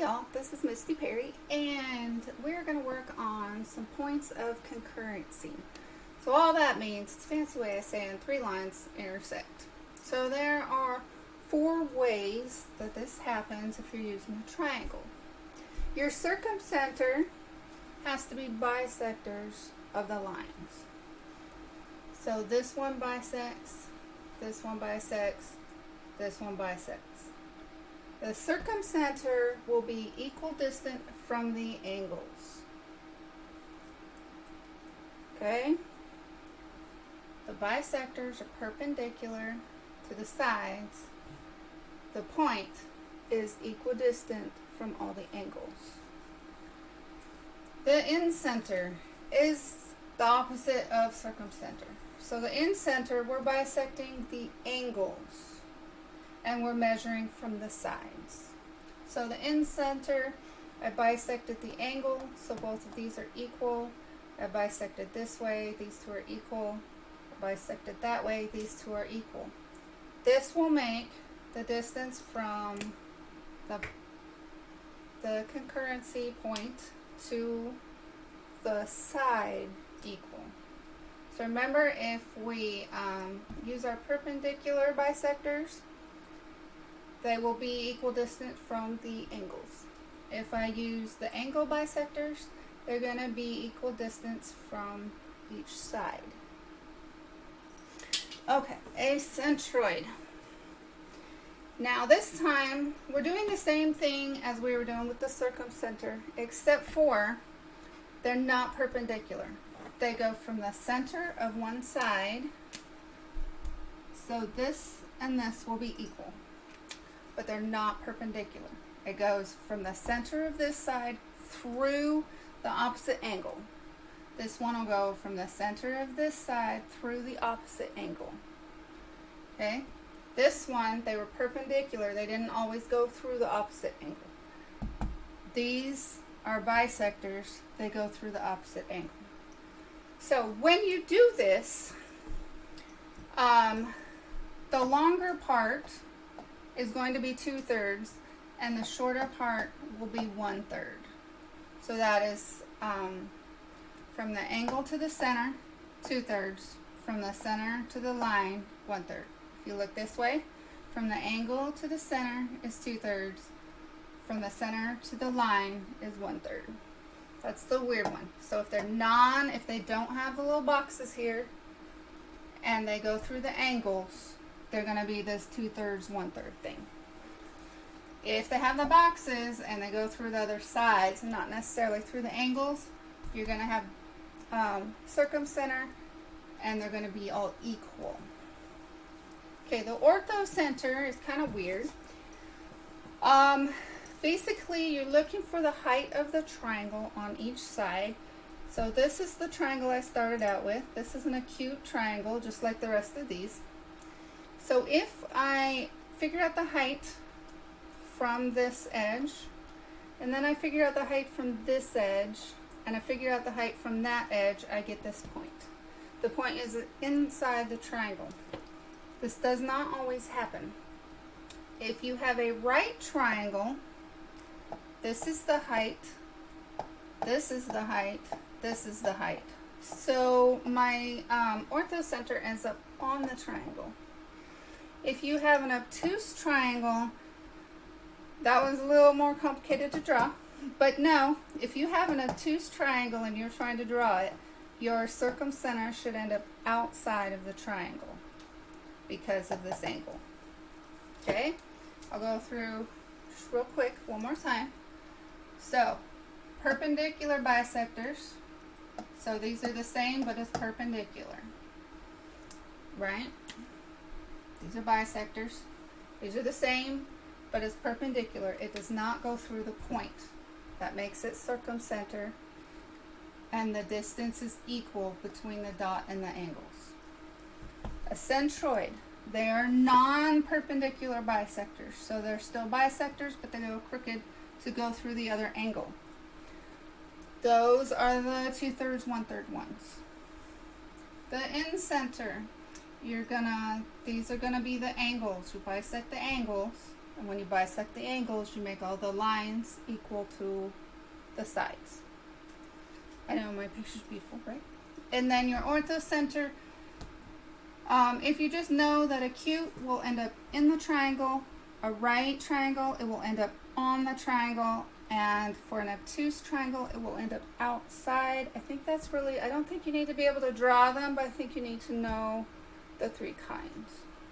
y'all, this is Misty Perry, and we're going to work on some points of concurrency. So all that means, it's a fancy way of saying 3 lines intersect. So there are 4 ways that this happens if you're using a triangle. Your circumcenter has to be bisectors of the lines. So this one bisects, this one bisects, this one bisects. The circumcenter will be equidistant from the angles. Okay? The bisectors are perpendicular to the sides. The point is equidistant from all the angles. The incenter is the opposite of circumcenter. So the incenter, we're bisecting the angles, and we're measuring from the sides. So the incenter, I bisected the angle, so both of these are equal. I bisected this way, these 2 are equal. I bisected that way, these 2 are equal. This will make the distance from the concurrency point to the side equal. So remember, if we use our perpendicular bisectors, they will be equidistant from the angles. If I use the angle bisectors, they're going to be equidistant from each side. Okay, a centroid. Now this time, we're doing the same thing as we were doing with the circumcenter, except for they're not perpendicular. They go from the center of one side, so this and this will be equal, but they're not perpendicular. It goes from the center of this side through the opposite angle. This one will go from the center of this side through the opposite angle. Okay? This one, they were perpendicular. They didn't always go through the opposite angle. These are bisectors. They go through the opposite angle. So when you do this, the longer part is going to be 2/3, and the shorter part will be 1/3. So that is from the angle to the center, 2/3. From the center to the line, 1/3. If you look this way, from the angle to the center is 2/3. From the center to the line is 1/3. That's the weird one. So if they don't have the little boxes here, and they go through the angles, they're going to be this 2/3, 1/3 thing. If they have the boxes and they go through the other sides, and not necessarily through the angles, you're going to have circumcenter, and they're going to be all equal. Okay, the orthocenter is kind of weird. Basically, you're looking for the height of the triangle on each side. So this is the triangle I started out with. This is an acute triangle, just like the rest of these. So if I figure out the height from this edge, and then I figure out the height from this edge, and I figure out the height from that edge, I get this point. The point is inside the triangle. This does not always happen. If you have a right triangle, this is the height, this is the height, this is the height. So my orthocenter ends up on the triangle. If you have an obtuse triangle, that one's a little more complicated to draw. But no, if you have an obtuse triangle and you're trying to draw it, your circumcenter should end up outside of the triangle because of this angle. Okay? I'll go through just real quick one more time. So, perpendicular bisectors. So these are the same, but it's perpendicular. Right? These are bisectors. These are the same, but it's perpendicular. It does not go through the point. That makes it circumcenter, and the distance is equal between the dot and the angles. A centroid. They are non-perpendicular bisectors. So they're still bisectors, but they go crooked to go through the other angle. Those are the 2/3, 1/3 ones. The incenter. These are gonna be the angles. You bisect the angles And when you bisect the angles, you make all the lines equal to the sides. I know my picture's beautiful, right? And then your orthocenter, if you just know that acute will end up in the triangle, a right triangle, it will end up on the triangle, and for an obtuse triangle, it will end up outside. I think that's really, I don't think you need to be able to draw them, but I think you need to know the three kinds.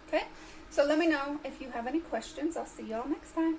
Okay? So let me know if you have any questions. I'll see you all next time.